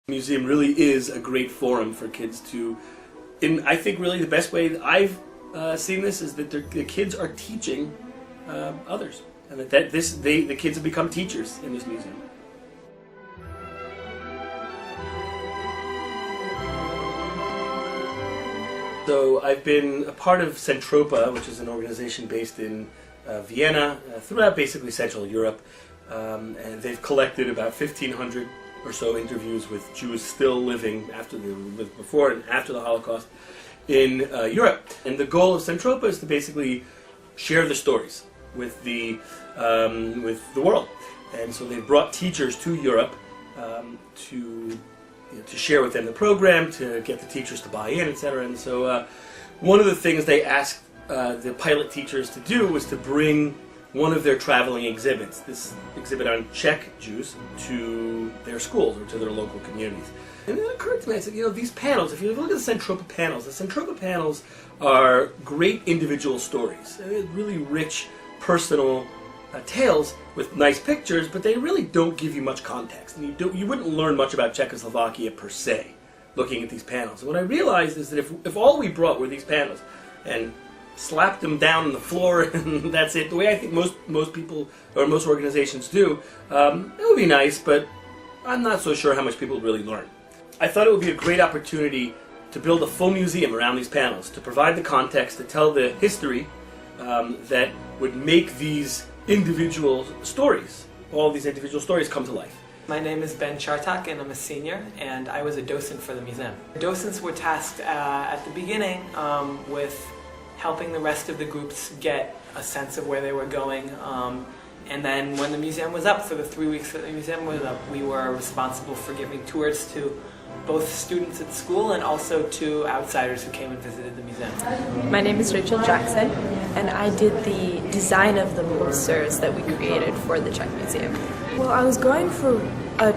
The museum really is a great forum for kids to, and I think really the best way that I've seen this is that the kids are teaching others, and that the kids have become teachers in this museum. So I've been a part of Centropa, which is an organization based in Vienna, throughout basically Central Europe, and they've collected about 1,500 or so interviews with Jews still living before and after the Holocaust in Europe. And the goal of Centropa is to basically share the stories with the world. And so they've brought teachers to Europe to share with them the program, to get the teachers to buy in, etc. And so one of the things they asked the pilot teachers to do was to bring one of their traveling exhibits, this exhibit on Czech Jews, to their schools or to their local communities. And it occurred to me, I said, these panels, if you look at the Centropa panels are great individual stories. They're really rich, personal tales with nice pictures, but they really don't give you much context. And you wouldn't learn much about Czechoslovakia per se, looking at these panels. And what I realized is that if all we brought were these panels, and slapped them down on the floor and that's it, the way I think most people or most organizations do, it would be nice, but I'm not so sure how much people would really learn. I thought it would be a great opportunity to build a full museum around these panels, to provide the context, to tell the history that would make these individual stories, all these individual stories, come to life. My name is Ben Chartak and I'm a senior, and I was a docent for the museum. The docents were tasked at the beginning with helping the rest of the groups get a sense of where they were going. And then when the museum was up, for the 3 weeks that the museum was up, we were responsible for giving tours to both students at school and also to outsiders who came and visited the museum. My name is Rachel Jackson, and I did the design of the posters that we created for the Czech Museum. Well, I was going for a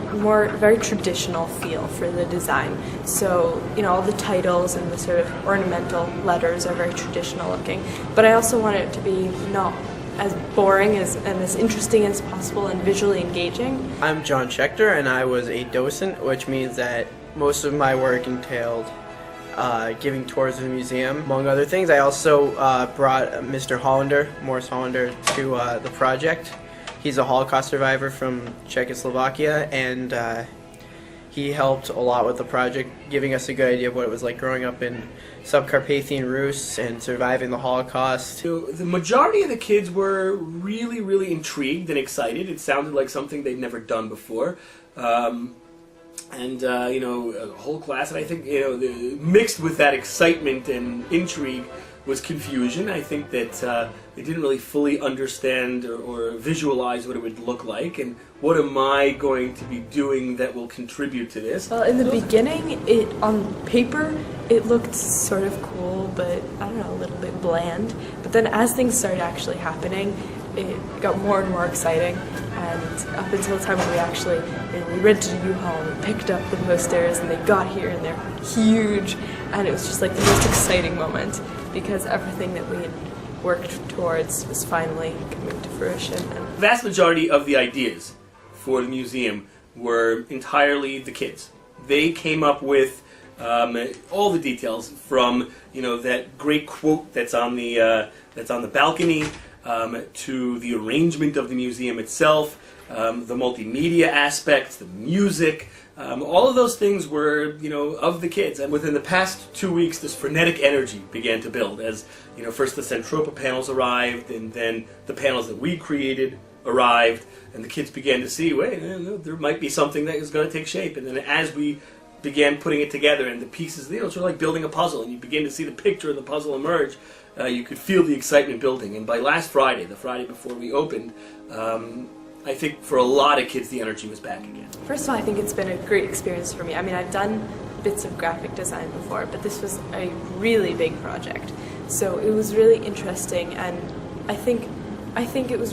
very traditional feel for the design. So, all the titles and the sort of ornamental letters are very traditional looking. But I also wanted it to be not as boring and as interesting as possible and visually engaging. I'm John Schechter, and I was a docent, which means that most of my work entailed giving tours of the museum, among other things. I also brought Mr. Hollander, Morris Hollander, to the project. He's a Holocaust survivor from Czechoslovakia, and he helped a lot with the project, giving us a good idea of what it was like growing up in Subcarpathian Rus and surviving the Holocaust. So the majority of the kids were really, really intrigued and excited. It sounded like something they'd never done before. A whole class, and I think, mixed with that excitement and intrigue was confusion. I think that they didn't really fully understand or visualize what it would look like, and what am I going to be doing that will contribute to this. Well, in the beginning, on paper, it looked sort of cool, but I don't know, a little bit bland. But then as things started actually happening, it got more and more exciting, and up until the time when we rented a U-Haul and we picked up the posters and they got here and they're huge, and it was just like the most exciting moment because everything that we had worked towards was finally coming to fruition. The vast majority of the ideas for the museum were entirely the kids. They came up with all the details, from that great quote that's on the balcony, to the arrangement of the museum itself, the multimedia aspects, the music. All of those things were, of the kids. And within the past 2 weeks, this frenetic energy began to build as, first the Centropa panels arrived, and then the panels that we created arrived, and the kids began to see, wait, there might be something that is going to take shape. And then as we began putting it together, and the pieces, it's sort of like building a puzzle, and you begin to see the picture of the puzzle emerge, you could feel the excitement building. And by last Friday, the Friday before we opened, I think for a lot of kids the energy was back again. First of all, I think it's been a great experience for me. I mean, I've done bits of graphic design before, but this was a really big project. So it was really interesting, and I think it was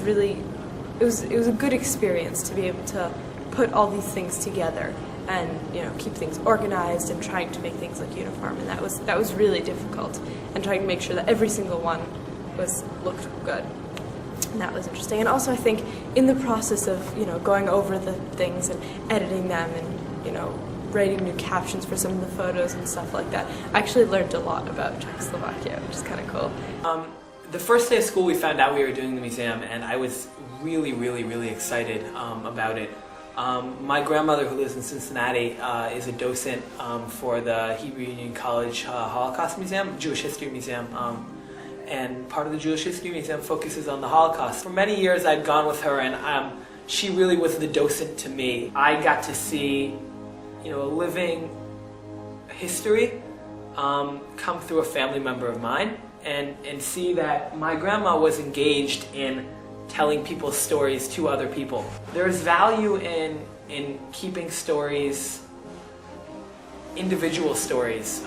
a good experience to be able to put all these things together and keep things organized and trying to make things look uniform, and that was really difficult, and trying to make sure that every single one looked good. And that was interesting. And also I think in the process of going over the things and editing them and writing new captions for some of the photos and stuff like that. I actually learned a lot about Czechoslovakia, which is kind of cool. The first day of school we found out we were doing the museum, and I was really, really, really excited about it. My grandmother, who lives in Cincinnati, is a docent for the Hebrew Union College Holocaust Museum, Jewish History Museum, and part of the Jewish History Museum focuses on the Holocaust. For many years I'd gone with her, and she really was the docent to me. I got to see, a living history come through a family member of mine, and see that my grandma was engaged in telling people's stories to other people. There's value in keeping stories, individual stories,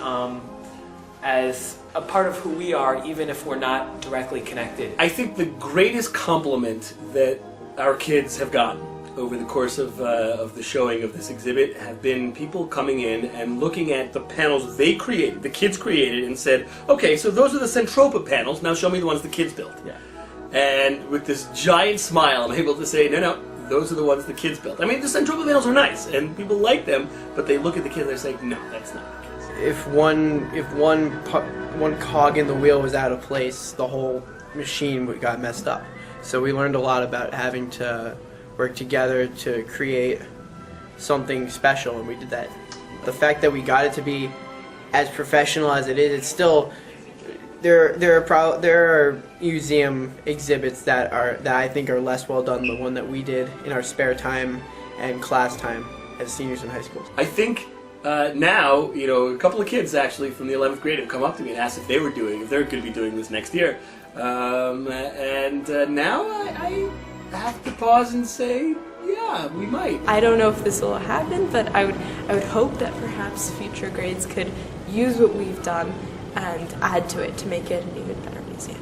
as a part of who we are, even if we're not directly connected. I think the greatest compliment that our kids have gotten over the course of the showing of this exhibit have been people coming in and looking at the panels they created, the kids created, and said, okay, so those are the Centropa panels, now show me the ones the kids built. Yeah. And with this giant smile, I'm able to say, no, those are the ones the kids built. I mean, the Centropa panels are nice, and people like them, but they look at the kids and they're saying, no, that's not the kids. If one cog in the wheel was out of place, the whole machine got messed up. So we learned a lot about having to work together to create something special, and we did that. The fact that we got it to be as professional as it is, it's still there are museum exhibits that I think are less well done than the one that we did in our spare time and class time as seniors in high school. I think now, a couple of kids actually from the 11th grade have come up to me and asked if they're going to be doing this next year. Now I have to pause and say, yeah, we might. I don't know if this will happen, but I would hope that perhaps future grades could use what we've done and add to it to make it an even better museum.